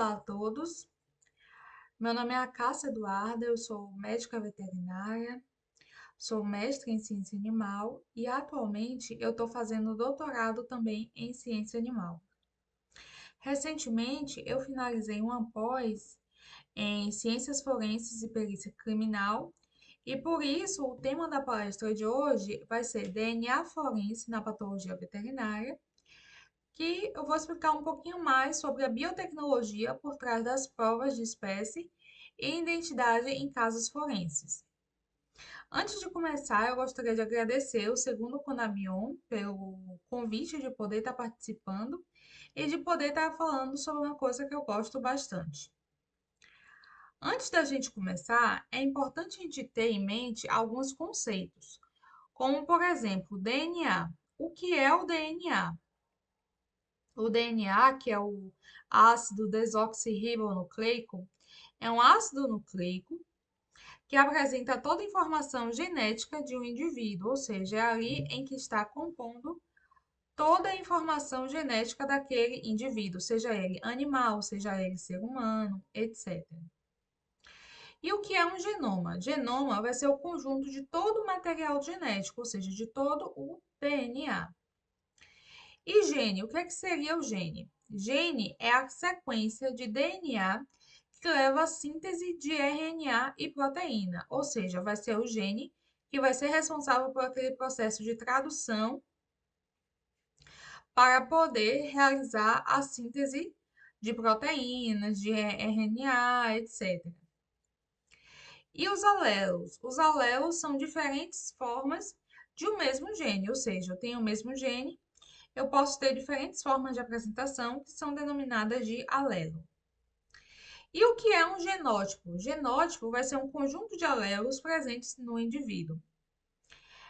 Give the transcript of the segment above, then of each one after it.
Olá a todos, meu nome é Cássia Eduarda, eu sou médica veterinária, sou mestre em ciência animal e atualmente eu estou fazendo doutorado também em ciência animal. Recentemente eu finalizei uma pós em ciências forenses e perícia criminal e por isso o tema da palestra de hoje vai ser DNA forense na patologia veterinária, que eu vou explicar um pouquinho mais sobre a biotecnologia por trás das provas de espécie e identidade em casos forenses. Antes de começar, eu gostaria de agradecer o segundo Conamion pelo convite de poder estar participando e de poder estar falando sobre uma coisa que eu gosto bastante. Antes da gente começar, é importante a gente ter em mente alguns conceitos, como, por exemplo, DNA. O que é o DNA? O DNA, que é o ácido desoxirribonucleico, é um ácido nucleico que apresenta toda a informação genética de um indivíduo, ou seja, é ali em que está compondo toda a informação genética daquele indivíduo, seja ele animal, seja ele ser humano, etc. E o que é um genoma? Genoma vai ser o conjunto de todo o material genético, ou seja, de todo o DNA. E gene, o que é que seria o gene? Gene é a sequência de DNA que leva à síntese de RNA e proteína, ou seja, vai ser o gene que vai ser responsável por aquele processo de tradução para poder realizar a síntese de proteínas, de RNA, etc. E os alelos? Os alelos são diferentes formas de um mesmo gene, ou seja, eu tenho o mesmo gene, eu posso ter diferentes formas de apresentação que são denominadas de alelo. E o que é um genótipo? Genótipo vai ser um conjunto de alelos presentes no indivíduo.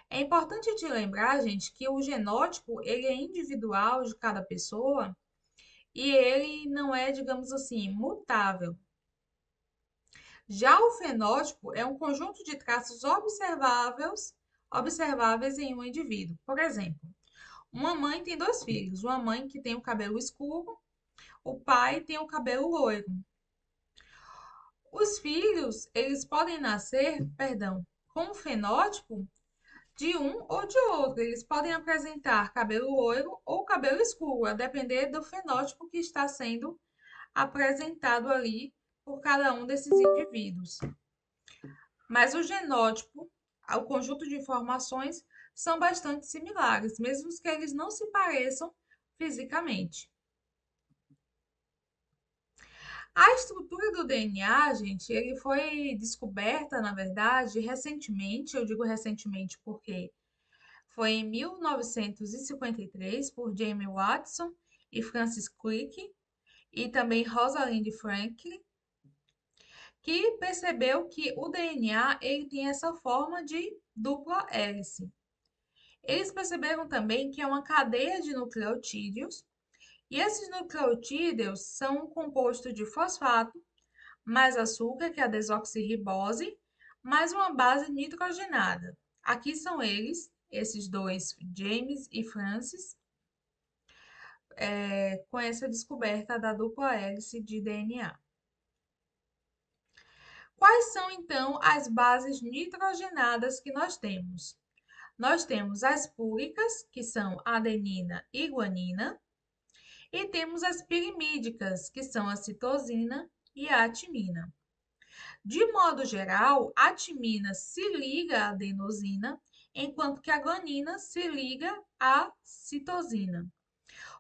É importante te lembrar, gente, que o genótipo ele é individual de cada pessoa e ele não é, digamos assim, mutável. Já o fenótipo é um conjunto de traços observáveis em um indivíduo. Por exemplo, uma mãe tem dois filhos, uma mãe que tem o cabelo escuro, o pai tem o cabelo loiro. Os filhos, eles podem nascer, perdão, com um fenótipo de um ou de outro. Eles podem apresentar cabelo loiro ou cabelo escuro, a depender do fenótipo que está sendo apresentado ali por cada um desses indivíduos. Mas o genótipo, o conjunto de informações, são bastante similares, mesmo que eles não se pareçam fisicamente. A estrutura do DNA, gente, ele foi descoberta, na verdade, recentemente. Eu digo recentemente porque foi em 1953 por James Watson e Francis Crick e também Rosalind Franklin, que percebeu que o DNA ele tem essa forma de dupla hélice. Eles perceberam também que é uma cadeia de nucleotídeos e esses nucleotídeos são um composto de fosfato mais açúcar, que é a desoxirribose, mais uma base nitrogenada. Aqui são eles, esses dois, James e Francis, com essa descoberta da dupla hélice de DNA. Quais são então as bases nitrogenadas que nós temos? Nós temos as púricas, que são adenina e guanina, e temos as pirimídicas, que são a citosina e a timina. De modo geral, a timina se liga à adenosina, enquanto que a guanina se liga à citosina.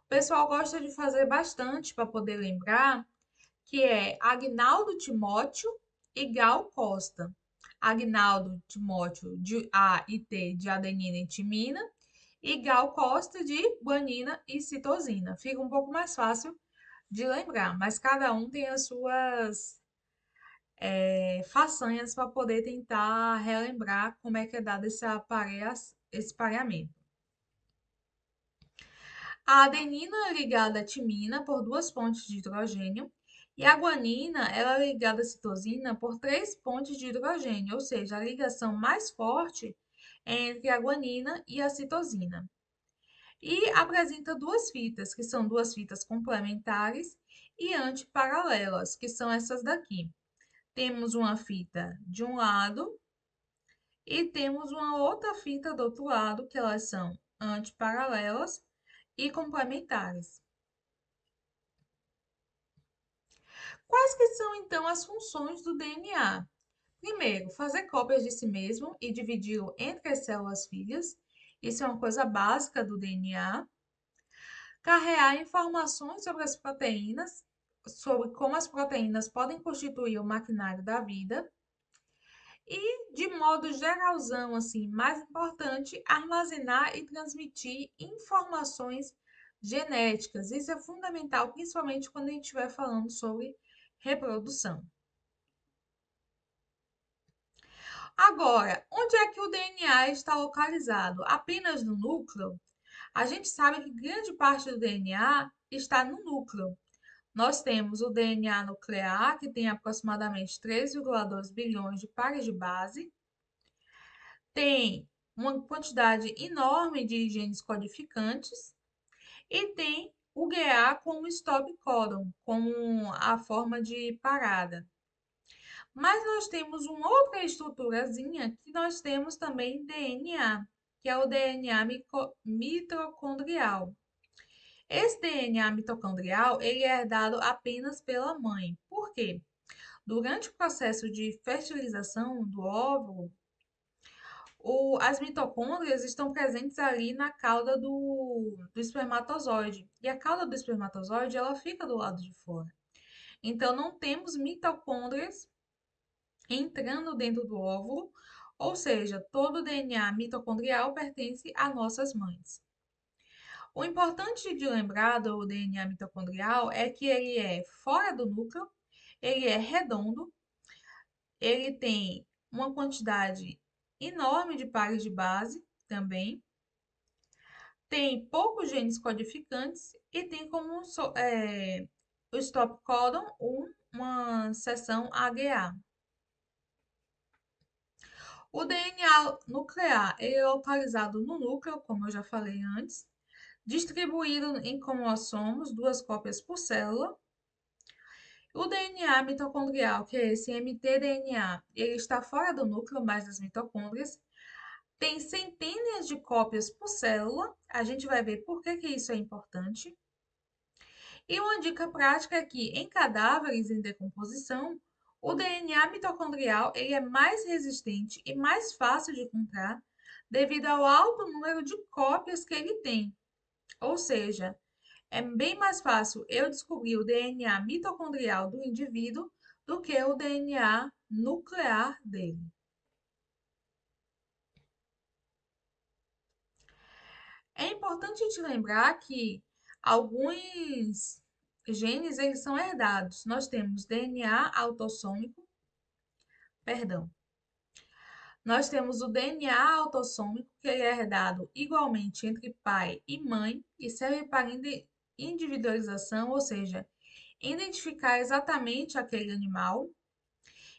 O pessoal gosta de fazer bastante para poder lembrar, que é Agnaldo Timóteo e Gal Costa. Agnaldo Timóteo de A e T de adenina e timina e Gal Costa de guanina e citosina. Fica um pouco mais fácil de lembrar, mas cada um tem as suas façanhas para poder tentar relembrar como é que é dado esse pareamento. A adenina é ligada à timina por duas pontes de hidrogênio e a guanina ela é ligada à citosina por três pontes de hidrogênio, ou seja, a ligação mais forte é entre a guanina e a citosina. E apresenta duas fitas, que são duas fitas complementares, e antiparalelas, que são essas daqui. Temos uma fita de um lado e temos uma outra fita do outro lado, que elas são antiparalelas e complementares. Quais que são, então, as funções do DNA? Primeiro, fazer cópias de si mesmo e dividi-lo entre as células filhas. Isso é uma coisa básica do DNA. Carregar informações sobre as proteínas, sobre como as proteínas podem constituir o maquinário da vida. E, de modo geralzão, assim, mais importante, armazenar e transmitir informações genéticas. Isso é fundamental, principalmente quando a gente estiver falando sobre reprodução. Agora, onde é que o DNA está localizado? Apenas no núcleo? A gente sabe que grande parte do DNA está no núcleo. Nós temos o DNA nuclear, que tem aproximadamente 3,2 bilhões de pares de base, tem uma quantidade enorme de genes codificantes e tem o GA como stop codon, como a forma de parada. Mas nós temos uma outra estruturazinha que nós temos também DNA, que é o DNA mitocondrial. Esse DNA mitocondrial, ele é herdado apenas pela mãe. Por quê? Durante o processo de fertilização do óvulo, as mitocôndrias estão presentes ali na cauda do espermatozoide. E a cauda do espermatozoide, ela fica do lado de fora. Então, não temos mitocôndrias entrando dentro do óvulo, ou seja, todo o DNA mitocondrial pertence a nossas mães. O importante de lembrar do DNA mitocondrial é que ele é fora do núcleo, ele é redondo, ele tem uma quantidade enorme de pares de base também, tem poucos genes codificantes e tem como o stop codon uma seção AGA. O DNA nuclear é localizado no núcleo, como eu já falei antes, distribuído em cromossomos, 2 cópias por célula. O DNA mitocondrial, que é esse mtDNA, ele está fora do núcleo, mais das mitocôndrias. Tem centenas de cópias por célula. A gente vai ver por que isso é importante. E uma dica prática é que em cadáveres em decomposição, o DNA mitocondrial ele é mais resistente e mais fácil de encontrar devido ao alto número de cópias que ele tem. Ou seja, é bem mais fácil eu descobrir o DNA mitocondrial do indivíduo do que o DNA nuclear dele. É importante te lembrar que alguns genes eles são herdados. Nós temos DNA autossômico, perdão. Nós temos o DNA autossômico, que ele é herdado igualmente entre pai e mãe e serve para individualização, ou seja, identificar exatamente aquele animal.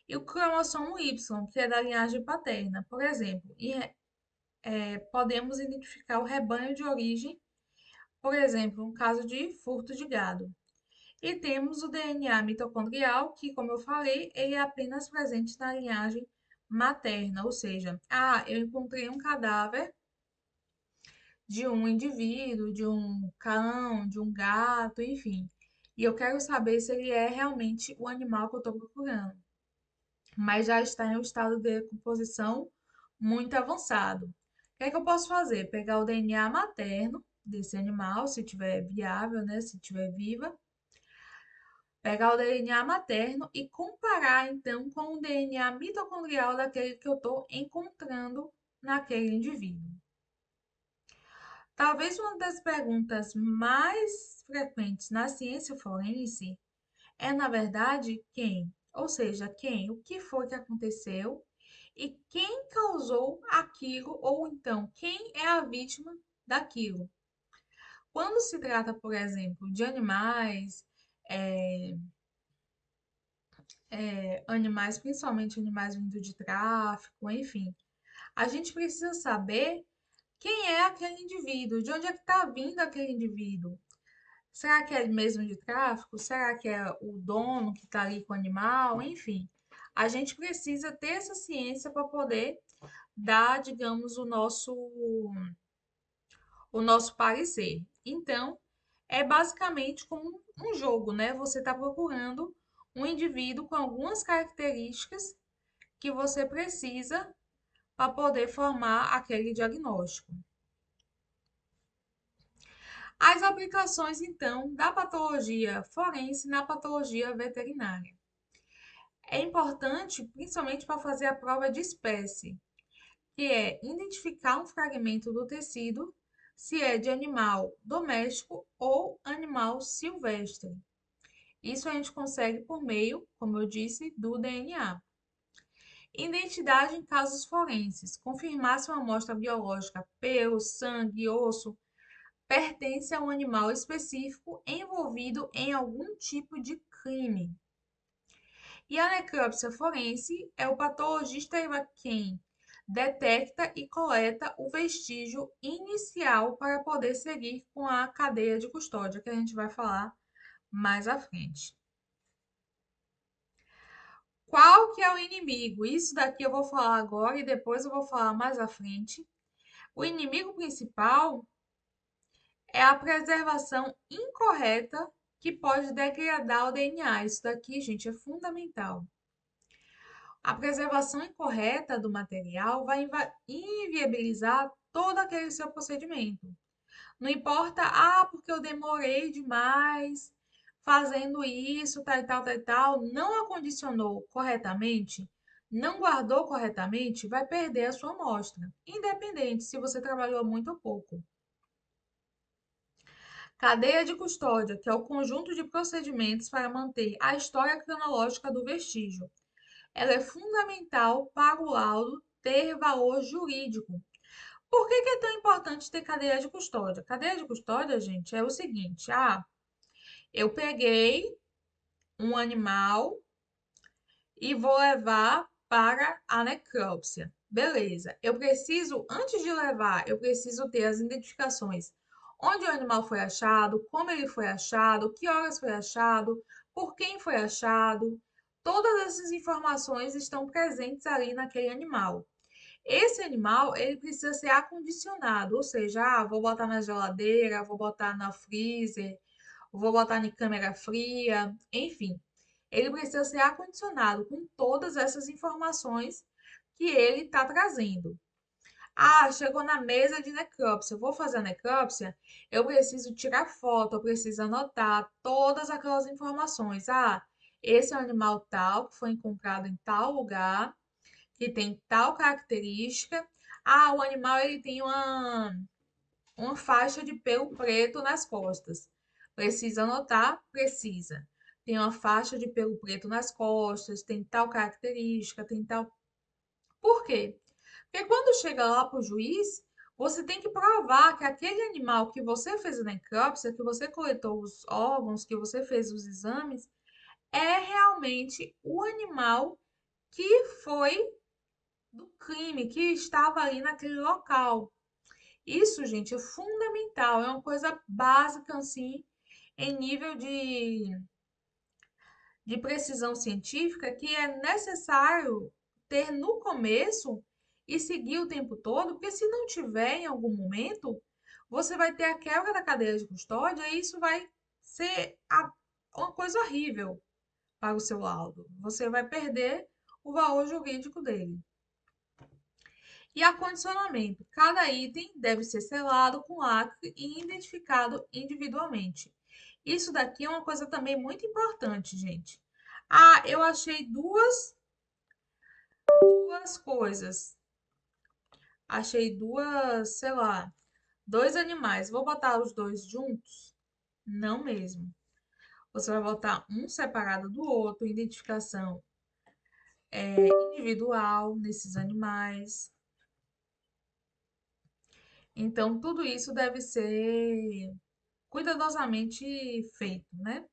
E o cromossomo Y, que é da linhagem paterna, por exemplo, podemos identificar o rebanho de origem, por exemplo, um caso de furto de gado. E temos o DNA mitocondrial, que, como eu falei, ele é apenas presente na linhagem materna, ou seja, eu encontrei um cadáver de um indivíduo, de um cão, de um gato, enfim, e eu quero saber se ele é realmente o animal que eu estou procurando, mas já está em um estado de decomposição muito avançado. O que é que eu posso fazer? Pegar o DNA materno desse animal, se tiver viável, né, se tiver viva, pegar o DNA materno e comparar então com o DNA mitocondrial daquele que eu estou encontrando naquele indivíduo. Talvez uma das perguntas mais frequentes na ciência forense é, na verdade, quem? Ou seja, quem? O que foi que aconteceu e quem causou aquilo, ou então quem é a vítima daquilo. Quando se trata, por exemplo, de animais, é, animais, principalmente animais vindo de tráfico, enfim, a gente precisa saber quem é aquele indivíduo, de onde é que está vindo aquele indivíduo. Será que é mesmo de tráfico? Será que é o dono que está ali com o animal? Enfim, a gente precisa ter essa ciência para poder dar, digamos, o nosso parecer. Então, é basicamente como um jogo, né? Você está procurando um indivíduo com algumas características que você precisa para poder formar aquele diagnóstico. As aplicações, então, da patologia forense na patologia veterinária. É importante, principalmente para fazer a prova de espécie, que é identificar um fragmento do tecido, se é de animal doméstico ou animal silvestre. Isso a gente consegue por meio, como eu disse, do DNA. Identidade em casos forenses. Confirmar se uma amostra biológica, pelo, sangue, osso, pertence a um animal específico envolvido em algum tipo de crime. E a necrópsia forense é o patologista quem detecta e coleta o vestígio inicial para poder seguir com a cadeia de custódia, que a gente vai falar mais à frente. Qual que é o inimigo? Isso daqui eu vou falar agora e depois eu vou falar mais à frente. O inimigo principal é a preservação incorreta que pode degradar o DNA. Isso daqui, gente, é fundamental. A preservação incorreta do material vai inviabilizar todo aquele seu procedimento. Não importa, porque eu demorei demais fazendo isso, tal e tal, tal e tal, não acondicionou corretamente, não guardou corretamente, vai perder a sua amostra, independente se você trabalhou muito ou pouco. Cadeia de custódia, que é o conjunto de procedimentos para manter a história cronológica do vestígio. Ela é fundamental para o laudo ter valor jurídico. Por que é tão importante ter cadeia de custódia? Cadeia de custódia, gente, é o seguinte: eu peguei um animal e vou levar para a necrópsia. Beleza. Eu preciso, antes de levar, eu preciso ter as identificações. Onde o animal foi achado, como ele foi achado, que horas foi achado, por quem foi achado. Todas essas informações estão presentes ali naquele animal. Esse animal, ele precisa ser acondicionado, ou seja, vou botar na geladeira, vou botar na freezer, vou botar em câmera fria, enfim. Ele precisa ser acondicionado com todas essas informações que ele está trazendo. Chegou na mesa de necrópsia, vou fazer a necrópsia, eu preciso tirar foto, eu preciso anotar todas aquelas informações. Esse é um animal tal que foi encontrado em tal lugar, que tem tal característica. O animal ele tem uma faixa de pelo preto nas costas. Precisa anotar? Precisa. Tem uma faixa de pelo preto nas costas, tem tal característica, tem tal. Por quê? Porque quando chega lá para o juiz, você tem que provar que aquele animal que você fez a necrópsia, que você coletou os órgãos, que você fez os exames, é realmente o animal que foi do crime, que estava ali naquele local. Isso, gente, é fundamental, é uma coisa básica, assim, em nível de precisão científica, que é necessário ter no começo e seguir o tempo todo, porque se não tiver em algum momento, você vai ter a quebra da cadeia de custódia e isso vai ser uma coisa horrível para o seu laudo. Você vai perder o valor jurídico dele. E acondicionamento. Cada item deve ser selado com lacre e identificado individualmente. Isso daqui é uma coisa também muito importante, gente. Eu achei duas coisas. Achei duas, sei lá, dois animais. Vou botar os dois juntos? Não mesmo. Você vai botar um separado do outro, identificação individual nesses animais. Então, tudo isso deve ser cuidadosamente feito, né?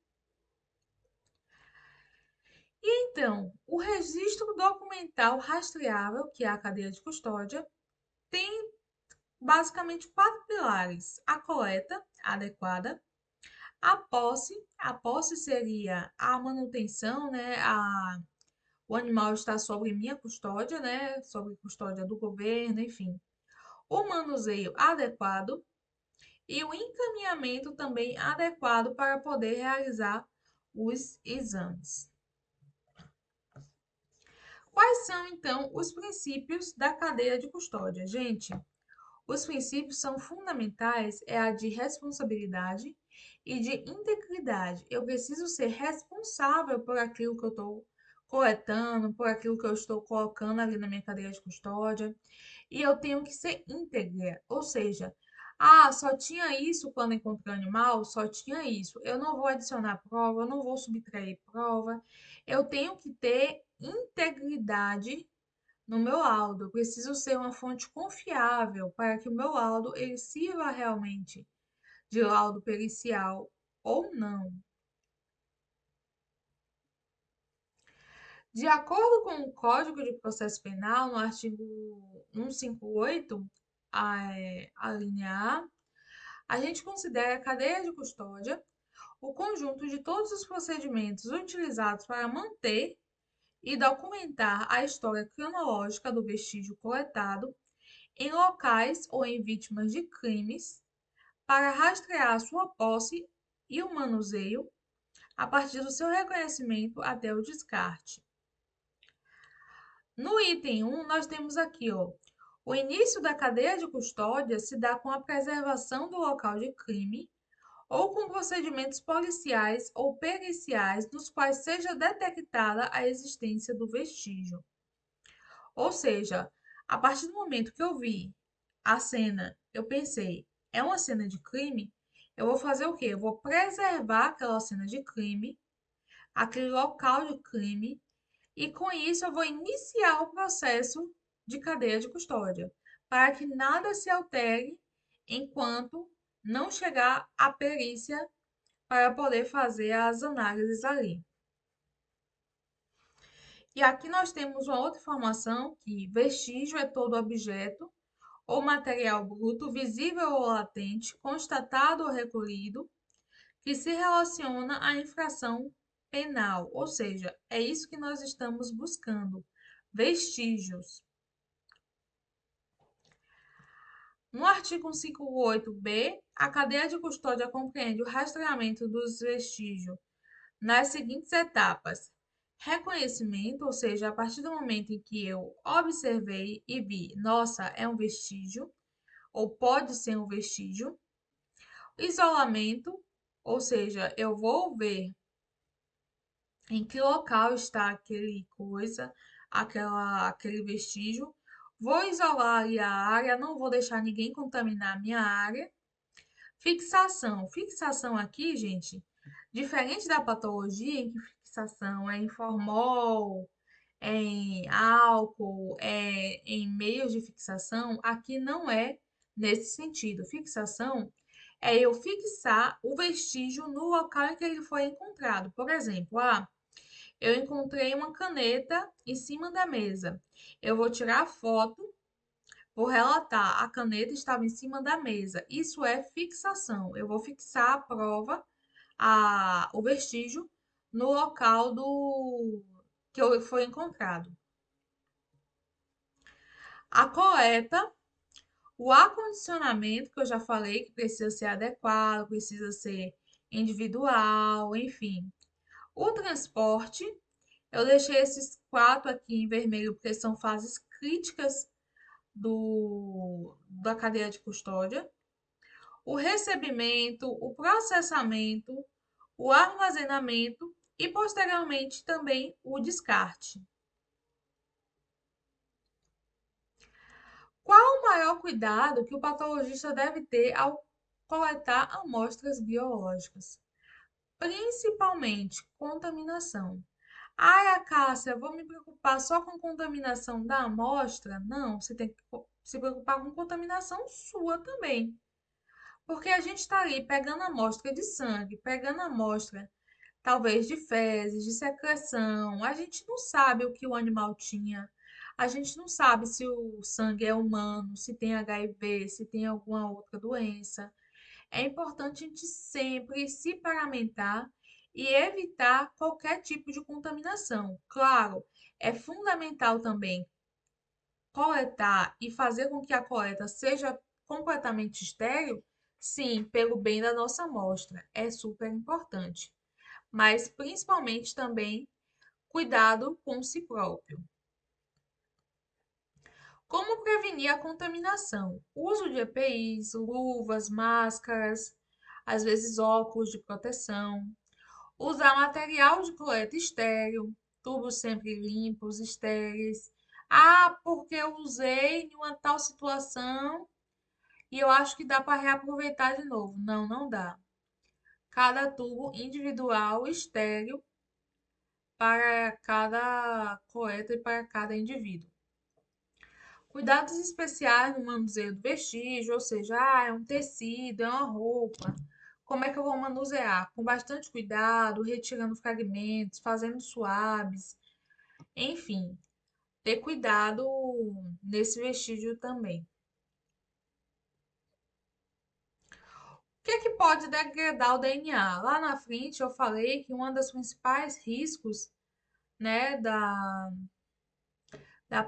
E então, o registro documental rastreável, que é a cadeia de custódia, tem basicamente quatro pilares: a coleta adequada, A posse seria a manutenção, né? O animal está sob minha custódia, né? Sob custódia do governo, enfim. O manuseio adequado e o encaminhamento também adequado para poder realizar os exames. Quais são, então, os princípios da cadeia de custódia? Gente, os princípios são fundamentais, é a de responsabilidade e de integridade. Eu preciso ser responsável por aquilo que eu estou coletando, por aquilo que eu estou colocando ali na minha cadeia de custódia. E eu tenho que ser íntegra, ou seja, só tinha isso quando encontrei o animal, só tinha isso. Eu não vou adicionar prova, eu não vou subtrair prova. Eu tenho que ter integridade no meu laudo. Eu preciso ser uma fonte confiável para que o meu laudo ele sirva realmente de laudo pericial ou não. De acordo com o Código de Processo Penal, no artigo 158, a linha a gente considera a cadeia de custódia o conjunto de todos os procedimentos utilizados para manter e documentar a história cronológica do vestígio coletado em locais ou em vítimas de crimes, para rastrear a sua posse e o manuseio a partir do seu reconhecimento até o descarte. No item 1, nós temos aqui, ó, o início da cadeia de custódia se dá com a preservação do local de crime ou com procedimentos policiais ou periciais nos quais seja detectada a existência do vestígio. Ou seja, a partir do momento que eu vi a cena, eu pensei, é uma cena de crime, eu vou fazer o quê? Eu vou preservar aquela cena de crime, aquele local de crime, e com isso eu vou iniciar o processo de cadeia de custódia, para que nada se altere enquanto não chegar a perícia para poder fazer as análises ali. E aqui nós temos uma outra informação que vestígio é todo objeto ou material bruto, visível ou latente, constatado ou recolhido, que se relaciona à infração penal. Ou seja, é isso que nós estamos buscando, vestígios. No artigo 158-B, a cadeia de custódia compreende o rastreamento dos vestígios nas seguintes etapas: reconhecimento, ou seja, a partir do momento em que eu observei e vi, nossa, é um vestígio, ou pode ser um vestígio. Isolamento, ou seja, eu vou ver em que local está aquele coisa, aquele vestígio. Vou isolar ali a área, não vou deixar ninguém contaminar a minha área. Fixação. Fixação aqui, gente, diferente da patologia em que fixação é em formol, é em álcool, é em meios de fixação, aqui não é nesse sentido. Fixação é eu fixar o vestígio no local em que ele foi encontrado. Por exemplo, eu encontrei uma caneta em cima da mesa. Eu vou tirar a foto, vou relatar, a caneta estava em cima da mesa. Isso é fixação. Eu vou fixar a prova, o vestígio, no local que foi encontrado. A coleta, o acondicionamento, que eu já falei que precisa ser adequado, precisa ser individual, enfim. O transporte, eu deixei esses quatro aqui em vermelho porque são fases críticas da cadeia de custódia. O recebimento, o processamento, o armazenamento e, posteriormente, também o descarte. Qual o maior cuidado que o patologista deve ter ao coletar amostras biológicas? Principalmente contaminação. Ai, Cássia, vou me preocupar só com contaminação da amostra? Não, você tem que se preocupar com contaminação sua também. Porque a gente está ali pegando amostra de sangue, pegando amostra talvez de fezes, de secreção. A gente não sabe o que o animal tinha. A gente não sabe se o sangue é humano, se tem HIV, se tem alguma outra doença. É importante a gente sempre se paramentar e evitar qualquer tipo de contaminação. Claro, é fundamental também coletar e fazer com que a coleta seja completamente estéril, sim, pelo bem da nossa amostra, é super importante. Mas principalmente também cuidado com si próprio. Como prevenir a contaminação? Uso de EPIs, luvas, máscaras, às vezes óculos de proteção. Usar material de coleta estéril, tubos sempre limpos, estéreis. Ah, porque eu usei em uma tal situação e eu acho que dá para reaproveitar de novo. Não, não dá. Cada tubo individual, estéril, para cada coleta e para cada indivíduo. Cuidados especiais no manuseio do vestígio, ou seja, é um tecido, é uma roupa. Como é que eu vou manusear? Com bastante cuidado, retirando fragmentos, fazendo suaves, enfim, ter cuidado nesse vestígio também. O que é que pode degradar o DNA? Lá na frente eu falei que um dos principais riscos, né, da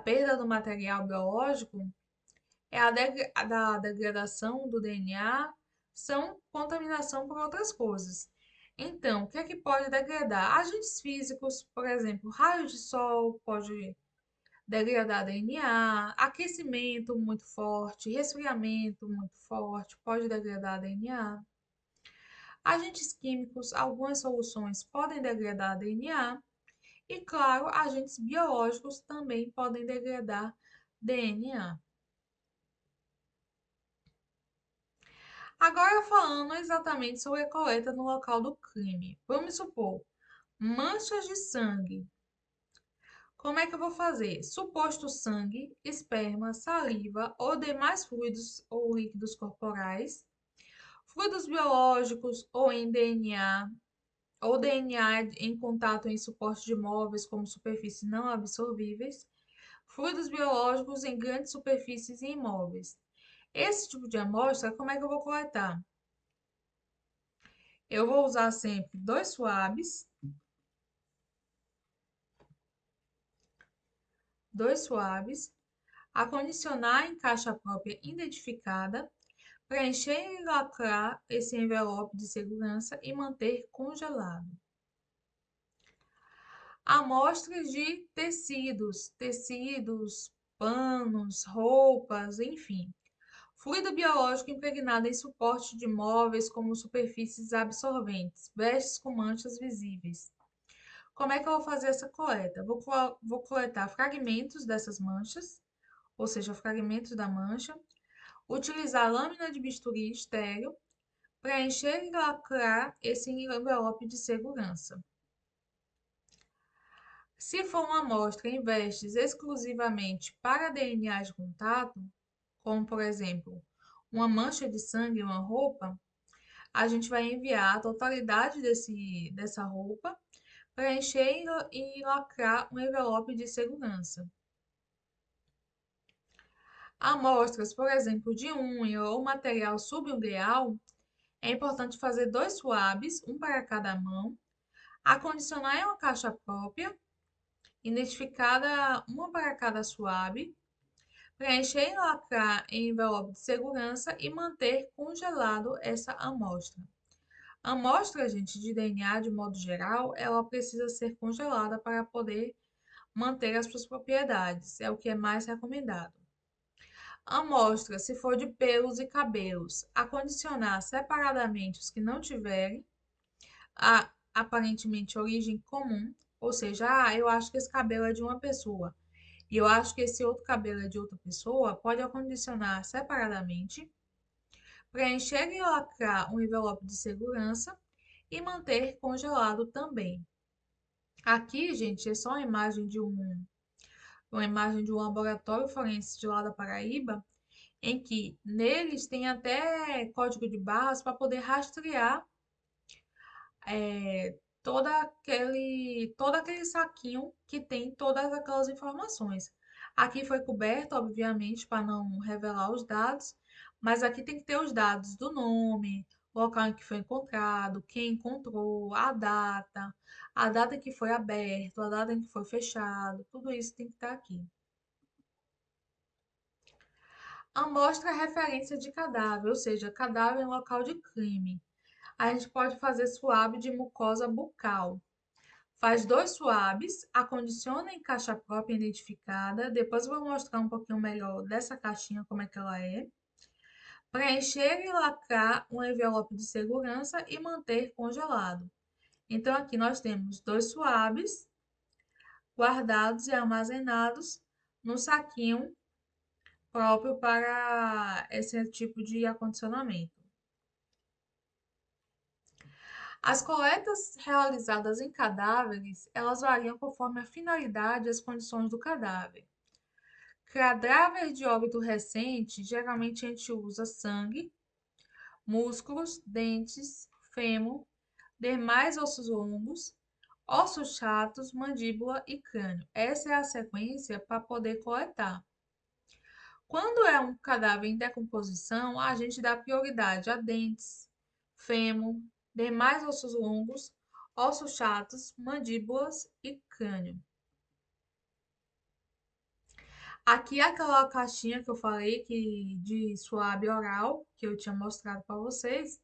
perda do material biológico é a da degradação do DNA, são contaminação por outras coisas. Então, o que é que pode degradar? Agentes físicos, por exemplo, raio de sol pode degradar DNA, aquecimento muito forte, resfriamento muito forte pode degradar DNA. Agentes químicos, algumas soluções podem degradar DNA. E, claro, agentes biológicos também podem degradar DNA. Agora falando exatamente sobre a coleta no local do crime. Vamos supor, manchas de sangue. Como é que eu vou fazer? Suposto sangue, esperma, saliva ou demais fluidos ou líquidos corporais, fluidos biológicos ou em DNA, ou DNA em contato em suporte de móveis como superfícies não absorvíveis, fluidos biológicos em grandes superfícies e imóveis. Esse tipo de amostra, como é que eu vou coletar? Eu vou usar sempre dois swabs, acondicionar em caixa própria identificada, preencher e lacrar esse envelope de segurança e manter congelado. Amostras de tecidos, panos, roupas, enfim. Fluido biológico impregnado em suporte de móveis como superfícies absorventes, vestes com manchas visíveis. Como é que eu vou fazer essa coleta? Vou coletar fragmentos dessas manchas, ou seja, fragmentos da mancha, utilizar lâmina de bisturi estéreo, preencher e lacrar esse envelope de segurança. Se for uma amostra em vestes exclusivamente para DNA de contato, como por exemplo, uma mancha de sangue em uma roupa, a gente vai enviar a totalidade dessa roupa, preencher e lacrar um envelope de segurança. Amostras, por exemplo, de unha ou material subungueal, é importante fazer dois swabs, um para cada mão, acondicionar em uma caixa própria, identificada uma para cada swab, preencher e lacrar em envelope de segurança e manter congelado essa amostra. A amostra, gente, de DNA, de modo geral, ela precisa ser congelada para poder manter as suas propriedades, é o que é mais recomendado. Amostra, se for de pelos e cabelos, acondicionar separadamente os que não tiverem aparentemente origem comum, ou seja, eu acho que esse cabelo é de uma pessoa e eu acho que esse outro cabelo é de outra pessoa, pode acondicionar separadamente, preencher e lacrar um envelope de segurança e manter congelado também. Aqui, gente, é só uma imagem de um laboratório forense de lá da Paraíba, em que neles tem até código de barras para poder rastrear todo aquele saquinho que tem todas aquelas informações. Aqui foi coberto, obviamente, para não revelar os dados, mas aqui tem que ter os dados do nome, local em que foi encontrado, quem encontrou, a data em que foi aberto, a data em que foi fechado, tudo isso tem que estar aqui. Amostra referência de cadáver, ou seja, cadáver em local de crime. A gente pode fazer suave de mucosa bucal. Faz 2 swabs, acondiciona em caixa própria identificada. Depois eu vou mostrar um pouquinho melhor dessa caixinha, como é que ela é. Preencher e lacrar um envelope de segurança e manter congelado. Então, aqui nós temos 2 swabs guardados e armazenados no saquinho próprio para esse tipo de acondicionamento. As coletas realizadas em cadáveres, elas variam conforme a finalidade e as condições do cadáver. Cadáver de óbito recente, geralmente a gente usa sangue, músculos, dentes, fêmur, demais ossos longos, ossos chatos, mandíbula e crânio. Essa é a sequência para poder coletar. Quando é um cadáver em decomposição, a gente dá prioridade a dentes, fêmur, demais ossos longos, ossos chatos, mandíbulas e crânio. Aqui é aquela caixinha que eu falei que de suave oral, que eu tinha mostrado para vocês,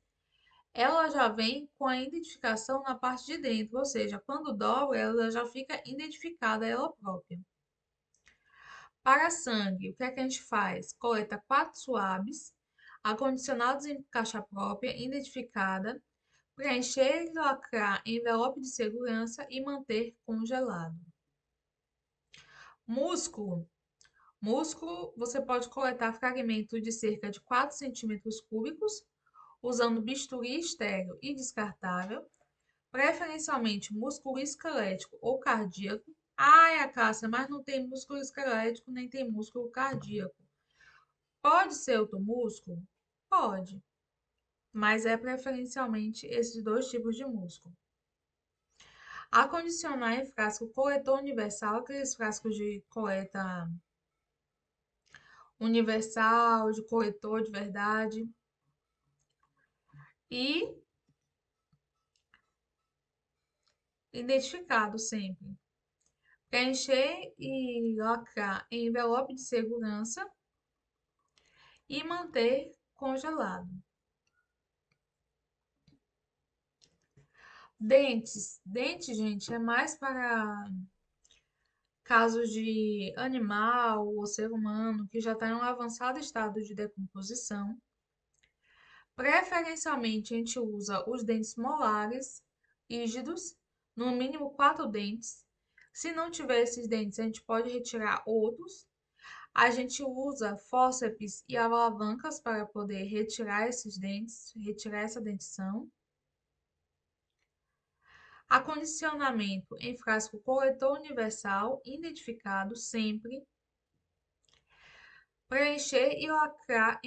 ela já vem com a identificação na parte de dentro, ou seja, quando dobra, ela já fica identificada ela própria. Para sangue, o que é que a gente faz? Coleta 4 suaves, acondicionados em caixa própria, identificada, preencher e lacrar em envelope de segurança e manter congelado. Músculo. Músculo, você pode coletar fragmentos de cerca de 4 centímetros cúbicos, usando bisturi estéreo e descartável, preferencialmente músculo esquelético ou cardíaco. Ai, Acácia, mas não tem músculo esquelético nem tem músculo cardíaco. Pode ser outro músculo? Pode, mas é preferencialmente esses 2 tipos de músculo. Acondicionar em frasco coletor universal, aqueles frascos de coleta universal, de coletor de verdade. E identificado sempre. Preencher e lacrar em envelope de segurança e manter congelado. Dentes. Dentes, gente, é mais para casos de animal ou ser humano que já está em um avançado estado de decomposição. Preferencialmente, a gente usa os dentes molares rígidos, no mínimo 4 dentes. Se não tiver esses dentes, a gente pode retirar outros. A gente usa fórceps e alavancas para poder retirar esses dentes, retirar essa dentição. Acondicionamento em frasco coletor universal, identificado sempre. Preencher e lacrar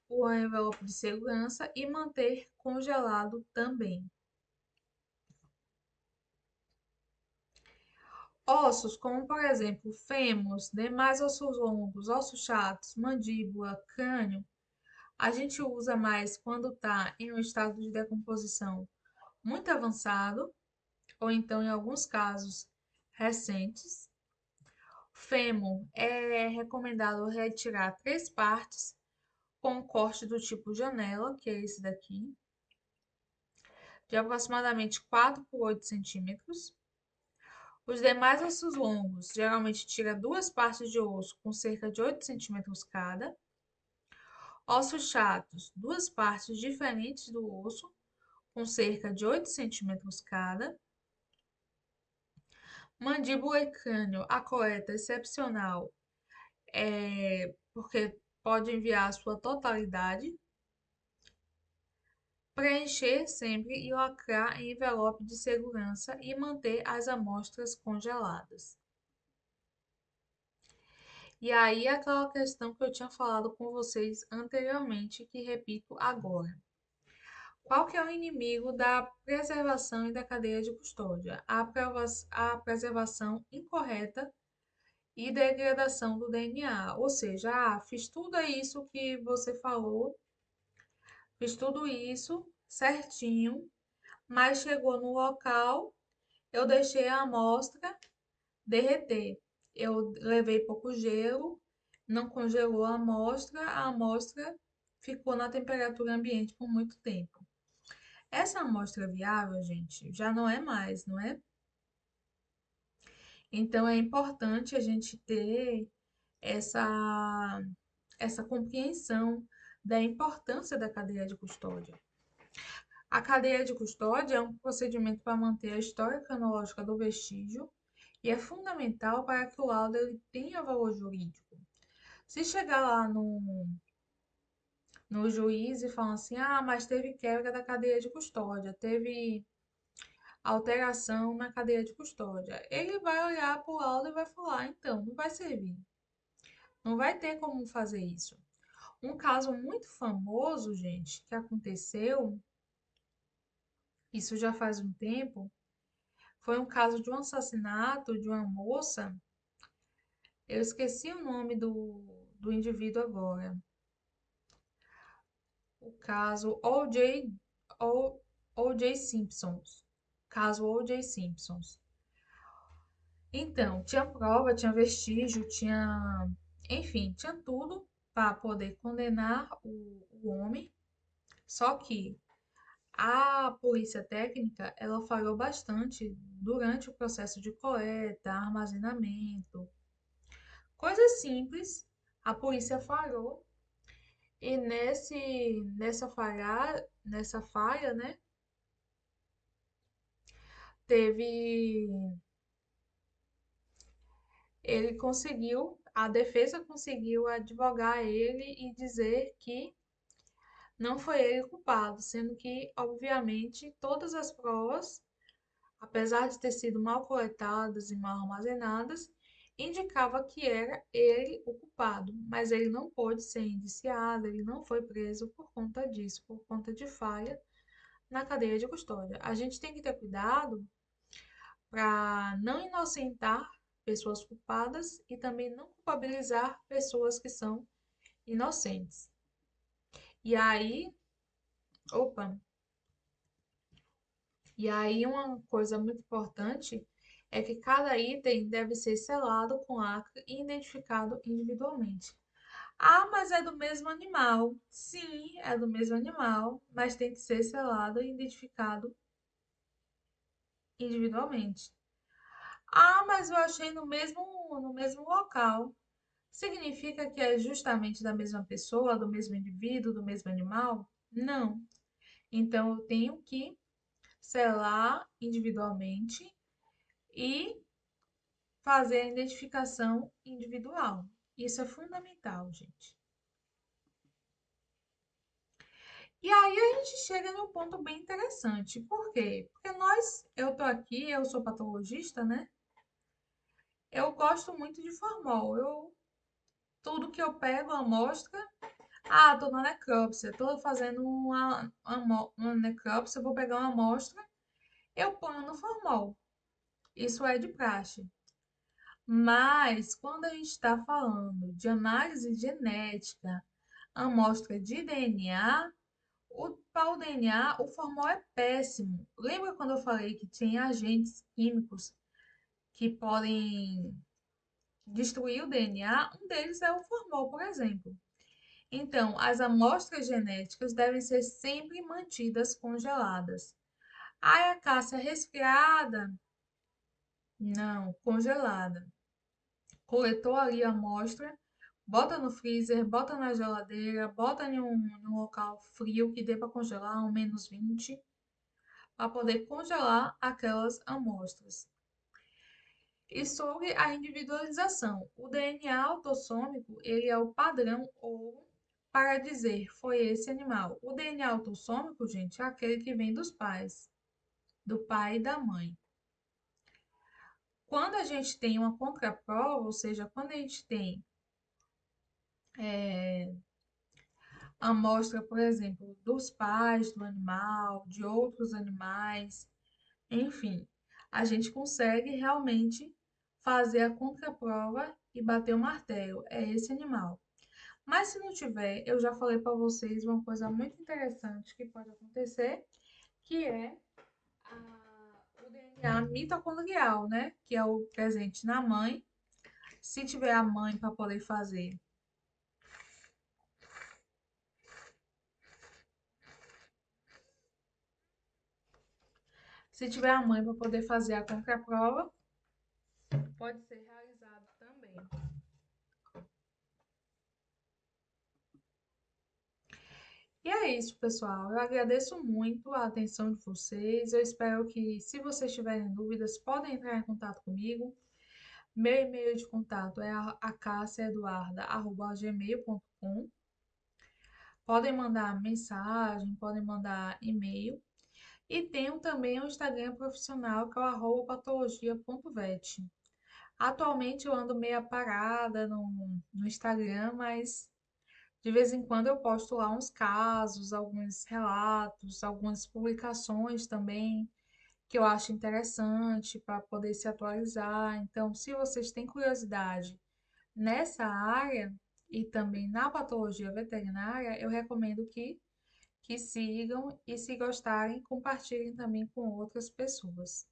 o envelope de segurança e manter congelado também. Ossos, como por exemplo fêmurs, demais ossos longos, ossos chatos, mandíbula, crânio, a gente usa mais quando está em um estado de decomposição muito avançado, ou então, em alguns casos, recentes. Fêmur é recomendado retirar 3 partes com corte do tipo janela, que é esse daqui, de aproximadamente 4 por 8 centímetros. Os demais ossos longos, geralmente tira 2 partes de osso com cerca de 8 centímetros cada. Ossos chatos, 2 partes diferentes do osso, com cerca de 8 centímetros cada. Mandíbula e crânio, a coleta excepcional porque pode enviar a sua totalidade. Preencher sempre e lacrar em envelope de segurança e manter as amostras congeladas. E aí, aquela questão que eu tinha falado com vocês anteriormente, que repito agora. Qual que é o inimigo da preservação e da cadeia de custódia? A preservação incorreta e degradação do DNA. Ou seja, fiz tudo isso que você falou, fiz tudo isso certinho, mas chegou no local, eu deixei a amostra derreter. Eu levei pouco gelo, não congelou a amostra ficou na temperatura ambiente por muito tempo. Essa amostra viável, gente, já não é mais, não é? Então é importante a gente ter essa, essa compreensão da importância da cadeia de custódia. A cadeia de custódia é um procedimento para manter a história cronológica do vestígio e é fundamental para que o laudo ele tenha valor jurídico. Se chegar lá no juiz e falar assim, mas teve quebra da cadeia de custódia, teve alteração na cadeia de custódia, ele vai olhar para o laudo e vai falar, então, não vai servir, não vai ter como fazer isso. Um caso muito famoso, gente, que aconteceu, isso já faz um tempo, foi um caso de um assassinato de uma moça. Eu esqueci o nome do indivíduo agora. O caso O.J. Simpsons. Caso O.J. Simpsons. Então, tinha prova, tinha vestígio, tinha. Enfim, tinha tudo para poder condenar o homem. Só que a polícia técnica, ela falhou bastante durante o processo de coleta, armazenamento, coisas simples. A polícia falhou e nessa falha, né, teve, a defesa conseguiu advogar ele e dizer que não foi ele culpado, sendo que, obviamente, todas as provas, apesar de ter sido mal coletadas e mal armazenadas, indicava que era ele o culpado, mas ele não pôde ser indiciado, ele não foi preso por conta disso, por conta de falha na cadeia de custódia. A gente tem que ter cuidado para não inocentar pessoas culpadas e também não culpabilizar pessoas que são inocentes. E aí, opa, e aí uma coisa muito importante é que cada item deve ser selado com lacre e identificado individualmente. Mas é do mesmo animal. Sim, é do mesmo animal, mas tem que ser selado e identificado individualmente. Mas eu achei no mesmo local. Significa que é justamente da mesma pessoa, do mesmo indivíduo, do mesmo animal? Não. Então eu tenho que selar individualmente e fazer a identificação individual. Isso é fundamental, gente. E aí a gente chega num ponto bem interessante. Por quê? Porque eu tô aqui, eu sou patologista, né? Eu gosto muito de formol. Tudo que eu pego, amostra. Tô na necrópsia, tô fazendo uma necrópsia, vou pegar uma amostra, eu ponho no formol. Isso é de praxe. Mas quando a gente está falando de análise genética, amostra de DNA, para o DNA, o formol é péssimo. Lembra quando eu falei que tem agentes químicos que podem destruir o DNA? Um deles é o formol, por exemplo. Então, as amostras genéticas devem ser sempre mantidas congeladas. A caça resfriada? Não, congelada. Coletou ali a amostra, bota no freezer, bota na geladeira, bota em um local frio que dê para congelar, um -20, para poder congelar aquelas amostras. E sobre a individualização, o DNA autossômico, ele é o padrão ouro para dizer foi esse animal. O DNA autossômico, gente, é aquele que vem dos pais, do pai e da mãe. Quando a gente tem uma contraprova, ou seja, quando a gente tem amostra, por exemplo, dos pais do animal, de outros animais, enfim, a gente consegue realmente fazer a contraprova e bater o martelo. É esse animal. Mas se não tiver, eu já falei para vocês uma coisa muito interessante que pode acontecer, que é o DNA mitocondrial, né? Que é o presente na mãe. Se tiver a mãe para poder fazer, se tiver a mãe para poder fazer a contraprova, pode ser realizado também. E é isso, pessoal. Eu agradeço muito a atenção de vocês. Eu espero que, se vocês tiverem dúvidas, podem entrar em contato comigo. Meu e-mail de contato é acaciaeduarda@gmail.com. Podem mandar mensagem, podem mandar e-mail. E tenho também o Instagram profissional, que é o @patologia.vet. Atualmente eu ando meio parada no Instagram, mas de vez em quando eu posto lá uns casos, alguns relatos, algumas publicações também que eu acho interessante para poder se atualizar. Então, se vocês têm curiosidade nessa área e também na patologia veterinária, eu recomendo que sigam e, se gostarem, compartilhem também com outras pessoas.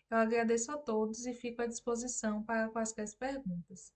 Eu agradeço a todos e fico à disposição para quaisquer perguntas.